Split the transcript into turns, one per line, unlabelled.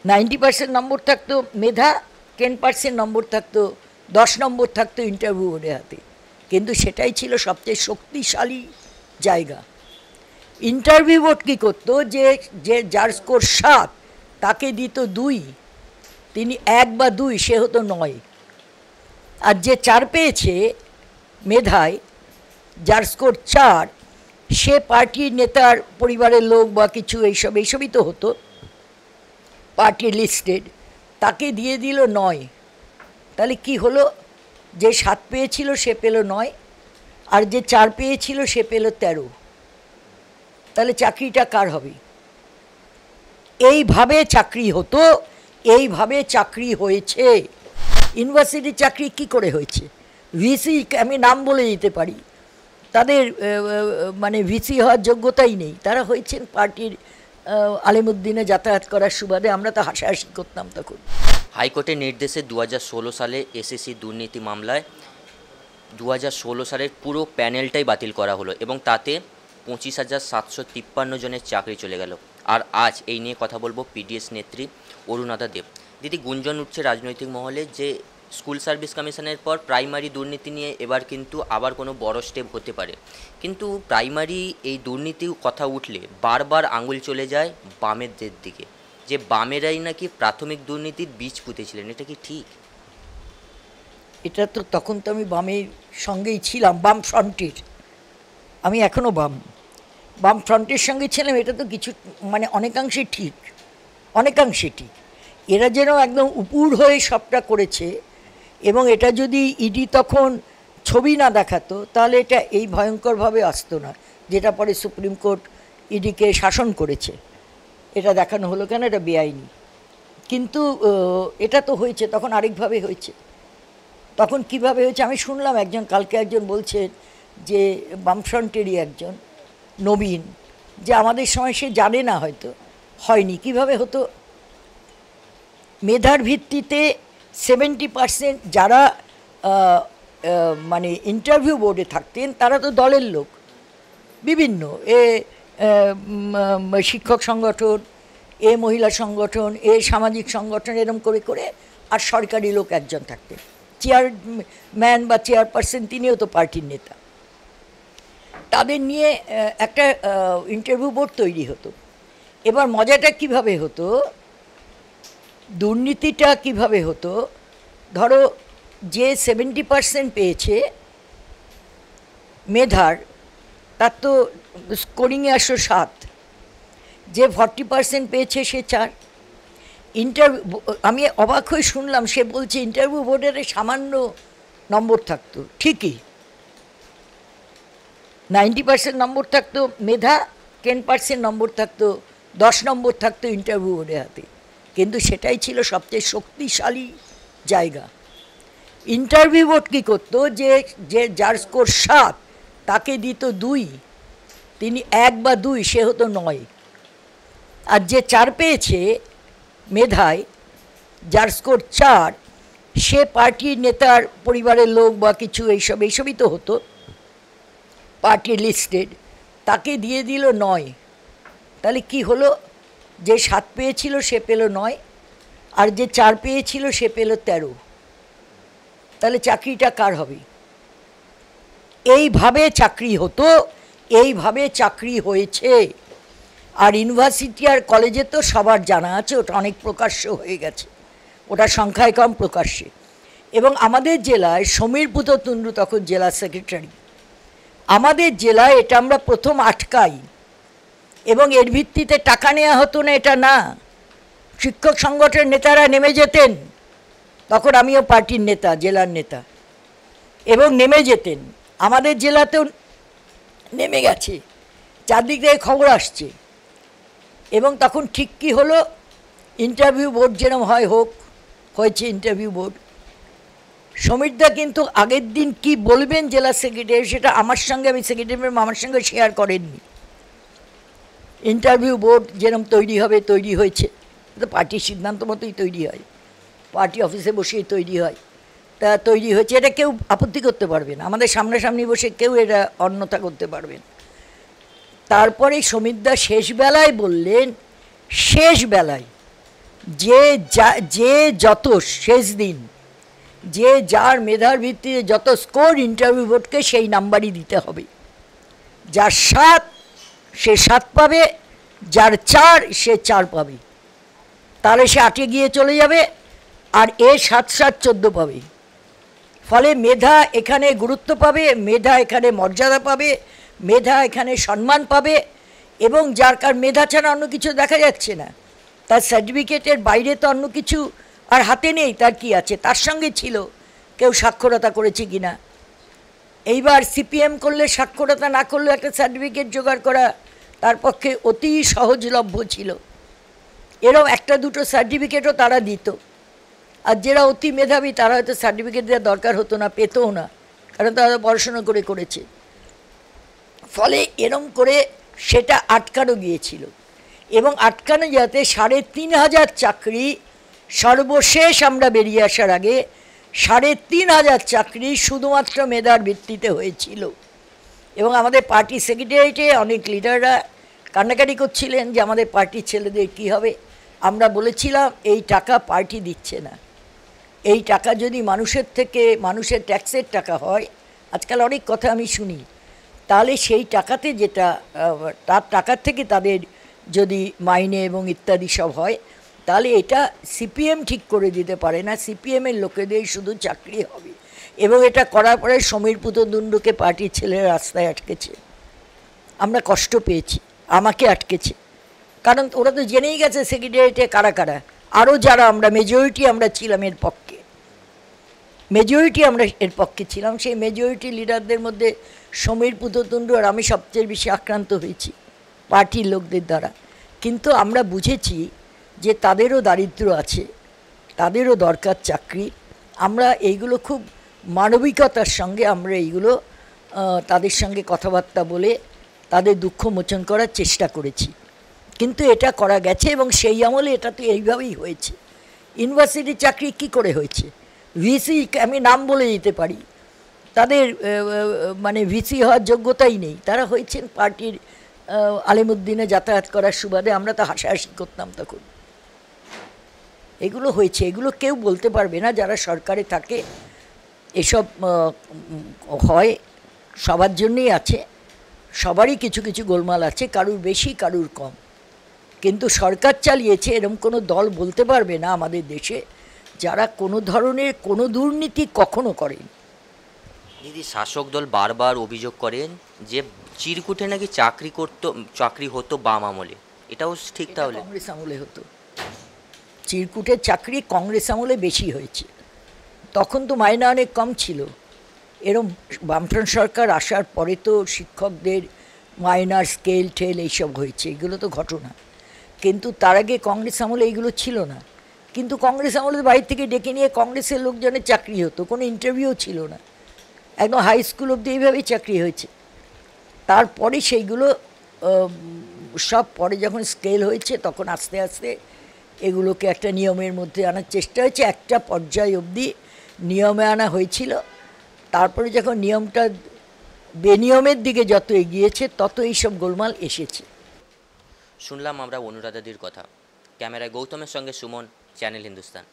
90% নম্বর থাকতো মেধা, 10% নম্বর থাকতো, 10 নম্বর থাকতো ইন্টারভিউ বোর্ডের হাতে। কিন্তু সেটাই ছিল সবচেয়ে শক্তিশালী জায়গা। ইন্টারভিউ বোর্ড কী করতো, যে যে যার স্কোর 7 তাকে দিত 2, তিনি 1 বা 2, সে হতো 9। আর যে 4 পেয়েছে মেধায়, যার স্কোর 4, সে পার্টির নেতার পরিবারের লোক বা কিছু এইসবই তো হতো, পার্টি লিস্টেড, তাকে দিয়ে দিল 9। তাহলে কি হলো, যে 7 পেয়েছিল সে পেল 9, আর যে 4 পেয়েছিল সে পেল 13। তাহলে চাকরিটা কার হবে? এইভাবে চাকরি হতো, এইভাবে চাকরি হয়েছে। ইউনিভার্সিটির চাকরি কি করে হয়েছে? ভিসি, আমি নাম বলে দিতে পারি, তাদের মানে ভিসি হওয়ার যোগ্যতাই নেই, তারা হয়েছেন পার্টির আলিমুদ্দিনে যাতায়াত করার সুবাদে। আমরা তো হাসাহাসি করতাম তখন।
হাইকোর্টের নির্দেশে 2016 সালে এসএসসি দুর্নীতি মামলায় 2016 সালের পুরো প্যানেলটাই বাতিল করা হলো এবং তাতে 25,753 জনের চাকরি চলে গেল। আর আজ এই নিয়ে কথা বলবো পিডিএস নেত্রী অরুণাদা দেব। দিদি, গুঞ্জন উঠছে রাজনৈতিক মহলে যে স্কুল সার্ভিস কমিশনের পর প্রাইমারি দুর্নীতি নিয়ে এবার কিন্তু আবার কোনো বড় স্টেপ হতে পারে, কিন্তু প্রাইমারি এই দুর্নীতির কথা উঠলে বারবার আঙুল চলে যায় বামেদের দিকে, যে বামেরাই নাকি প্রাথমিক দুর্নীতির বীজ পুঁতেছিলেন। এটা কি ঠিক?
এটা তো তখন তো আমি বামের সঙ্গেই ছিলাম, বাম ফ্রন্টের। আমি এখনও বাম ফ্রন্টের সঙ্গে ছিলাম। এটা তো কিছু মানে অনেকাংশে ঠিক, অনেকাংশে ঠিক। এরা যেন একদম উপুর হয়ে সবটা করেছে, এবং এটা যদি ইডি তখন ছবি না দেখাতো তাহলে এটা এই ভয়ঙ্করভাবে আসতো না, যেটা পরে সুপ্রিম কোর্ট ইডিকে শাসন করেছে। এটা দেখানো হলো কেন, এটা বেআইনি। কিন্তু এটা তো হয়েছে তখন আরেকভাবে হয়েছে। তখন কিভাবে হয়েছে আমি শুনলাম, কালকে একজন বলছেন যে বামফ্রন্টেরই একজন নবীন, যে আমাদের সময় সে জানে না, হয়তো হয়নি। কিভাবে হতো, মেধার ভিত্তিতে 70% যারা মানে ইন্টারভিউ বোর্ডে থাকতেন তারা তো দলের লোক, বিভিন্ন শিক্ষক সংগঠন, মহিলা সংগঠন, সামাজিক সংগঠন, এরম করে করে, আর সরকারি লোক একজন থাকতেন, চেয়ারম্যান বা চেয়ারপারসন, তিনিও তো পার্টির নেতা। তাদের নিয়ে একটা ইন্টারভিউ বোর্ড তৈরি হতো। এবার মজাটা কিভাবে হতো, দুর্নীতিটা কিভাবে হতো, ধরো যে 70% পেয়েছে মেধার, তার তো স্কোরিংয়ে 7, যে 40% পেয়েছে সে 4। আমি অবাক হয়ে শুনলাম, সে বলছে ইন্টারভিউ বোর্ডের সামান্য নম্বর থাকতো, ঠিকই 90% নম্বর থাকতো মেধা, 10% নম্বর থাকতো, 10 নম্বর থাকতো ইন্টারভিউ বোর্ডের হাতে। কিন্তু সেটাই ছিল সবচেয়ে শক্তিশালী জায়গা। ইন্টারভিউ বোর্ড কী করতো, যে যার স্কোর 7 তাকে দিত 2, তিনি 1 বা 2, সে হতো 9। আর যে 4 পেয়েছে মেধায়, যার স্কোর 4, সে পার্টির নেতার পরিবারের লোক বা কিছু এইসবই তো হতো, পার্টি লিস্টেড, তাকে দিয়ে দিল 9। তাহলে কি হলো, যে 7 পেয়েছিল সে পেল 9, আর যে 4 পেয়েছিল সে পেল 13। তাহলে চাকরিটা কার হবে? এইভাবে চাকরি হতো, এইভাবে চাকরি হয়েছে। আর ইউনিভার্সিটি আর কলেজে তো সবার জানা আছে, ওটা অনেক প্রকাশ্য হয়ে গেছে, ওটা সংখ্যায় কম প্রকাশ্যে। এবং আমাদের জেলায় সমীর পুততুন্ডু তখন জেলা সেক্রেটারি, আমাদের জেলায় এটা আমরা প্রথম আটকাই, এবং এর ভিত্তিতে টাকা নেওয়া হতো না, এটা না, শিক্ষক সংগঠনের নেতারা নেমে যেতেন, তখন আমিও পার্টির নেতা, জেলার নেতা, এবং নেমে যেতেন। আমাদের জেলাতেও নেমে গেছে, চারদিক থেকে খবর আসছে। এবং তখন ঠিক কী হলো, ইন্টারভিউ বোর্ড যেরকম হয়েছে ইন্টারভিউ বোর্ড। সমীরদা কিন্তু আগের দিন কি বলবেন জেলা সেক্রেটারি, সেটা আমার সঙ্গে, আমি সেক্রেটারি আমার সঙ্গে শেয়ার করেননি। ইন্টারভিউ বোর্ড যেরকম তৈরি হয়েছে, তো পার্টির সিদ্ধান্ত মতোই তৈরি হয়, পার্টি অফিসে বসেই তৈরি হয়, তা তৈরি হয়েছে, এটা কেউ আপত্তি করতে পারবে না, আমাদের সামনাসামনি বসে কেউ এটা অন্যথা করতে পারবেন। তারপরে সমীরদা শেষবেলায় বললেন, শেষবেলায় যে যত শেষ দিন যে যার মেধার ভিত্তিতে যত স্কোর ইন্টারভিউ বোর্ডকে সেই নাম্বারই দিতে হবে। যার 7 সে 7 পাবে, যার 4 সে 4 পাবে, তাহলে সে 8-এ গিয়ে চলে যাবে, আর 7-7-14 পাবে। ফলে মেধা এখানে গুরুত্ব পাবে, মেধা এখানে মর্যাদা পাবে, মেধা এখানে সম্মান পাবে, এবং যার কার মেধা ছাড়া অন্য কিছু দেখা যাচ্ছে না, তার সার্টিফিকেটের বাইরে তো অন্য কিছু আর হাতে নেই, তার কি আছে? তার সঙ্গে ছিল কেউ সাক্ষরতা করেছে কিনা। এইবার সিপিএম করলে সাক্ষরতা না করলেও একটা সার্টিফিকেট জোগাড় করা তার পক্ষে অতি সহজলভ্য ছিল। এরকম একটা দুটো সার্টিফিকেটও তারা দিত, আর যারা অতি মেধাবী তারা হয়তো সার্টিফিকেট দেওয়ার দরকার হতো না, পেতও না, কারণ তারা পড়াশোনা করেছে। ফলে এরম করে সেটা আটকানো গিয়েছিল, এবং আটকানো যাতে 3,500 চাকরি, সর্বশেষ আমরা বেরিয়ে আসার আগে 3,500 চাকরি শুধুমাত্র মেধার ভিত্তিতে হয়েছিল। এবং আমাদের পার্টি সেক্রেটারিয়েটে অনেক লিডাররা কান্নাকাটি করছিলেন যে আমাদের পার্টির ছেলেদের কী হবে। আমরা বলেছিলাম এই টাকা পার্টি দিচ্ছে না, এই টাকা যদি মানুষের থেকে, মানুষের ট্যাক্সের টাকা হয়, আজকাল অনেক কথা আমি শুনি, তাহলে সেই টাকাতে যেটা তার টাকার থেকে তাদের যদি মাইনে এবং ইত্যাদি সব হয়, তাহলে এটা সিপিএম ঠিক করে দিতে পারে না, সিপিএমের লোকেদের শুধু চাকরি হবে। এবং এটা করার পরে সমীর পুততুণ্ডকে পার্টির ছেলেরা রাস্তায় আটকেছে, আমরা কষ্ট পেয়েছি, আমাকে আটকেছে, কারণ ওরা তো জেনেই গেছে সেক্রেটারিয়েটে কারা কারা, আরও যারা আমরা মেজরিটি আমরা ছিলাম এর পক্ষে, মেজরিটি আমরা এর পক্ষে ছিলাম, সেই মেজরিটি লিডারদের মধ্যে সমীর পুততুণ্ড আর আমি সবচেয়ে বেশি আক্রান্ত হয়েছি পার্টির লোকদের দ্বারা। কিন্তু আমরা বুঝেছি যে তাদেরও দারিদ্র আছে, তাদেরও দরকার চাকরি। আমরা এইগুলো খুব মানবিকতার সঙ্গে আমরা এইগুলো তাদের সঙ্গে কথাবার্তা বলে তাদের দুঃখ মোচন করার চেষ্টা করেছি, কিন্তু এটা করা গেছে। এবং সেই আমলে এটা তো এইভাবেই হয়েছে। ইউনিভার্সিটির চাকরি কি করে হয়েছে? ভিসি, আমি নাম বলে দিতে পারি, তাদের মানে ভিসি হওয়ার যোগ্যতাই নেই, তারা হয়েছেন পার্টির আলিমুদ্দিনে যাতায়াত করার সুবাদে। আমরা তো হাসাহাসি করতাম তখন। এগুলো হয়েছে, এগুলো কেউ বলতে পারবে না যারা সরকারে থাকে। এসব হয়, সবার জন্যই আছে, সবারই কিছু কিছু গোলমাল আছে, কারুর বেশি কারুর কম, কিন্তু সরকার চালিয়েছে এরকম কোনো দল বলতে পারবে না আমাদের দেশে যারা কোনো ধরনের কোনো দুর্নীতি কখনো করেন।
দিদি, শাসক দল বারবার অভিযোগ করেন যে চিরকুটে নাকি চাকরি হতো বাম আমলে, এটাও ঠিক? তাহলে
কংগ্রেস আমলে হতো। চিরকুটের চাকরি কংগ্রেস আমলে বেশি হয়েছে, তখন তো মাইনে অনেক কম ছিল। এরম বামফ্রন্ট সরকার আসার পরে তো শিক্ষকদের মাইনার স্কেল ঠেল এইসব হয়েছে, এগুলো তো ঘটনা। কিন্তু তার আগে কংগ্রেস আমলে এইগুলো ছিল না। কিন্তু কংগ্রেস আমলে বাইরে থেকে ডেকে নিয়ে কংগ্রেসের লোকজনের চাকরি হতো, কোনো ইন্টারভিউ ছিল না, একদম হাই স্কুল অবধি এইভাবেই চাকরি হয়েছে। তারপরে সেইগুলো সব পরে যখন স্কেল হয়েছে তখন আস্তে আস্তে এগুলোকে একটা নিয়মের মধ্যে আনার চেষ্টা হয়েছে, একটা পর্যায় অবধি নিয়মে আনা হয়েছিল। তারপরে যখন নিয়মটা বেনিয়মের দিকে যত এগিয়েছে তত এইসব গোলমাল এসেছে।
শুনলাম আমরা অনুরাধাদির কথা। ক্যামেরায় গৌতমের সঙ্গে সুমন, চ্যানেল হিন্দুস্তান।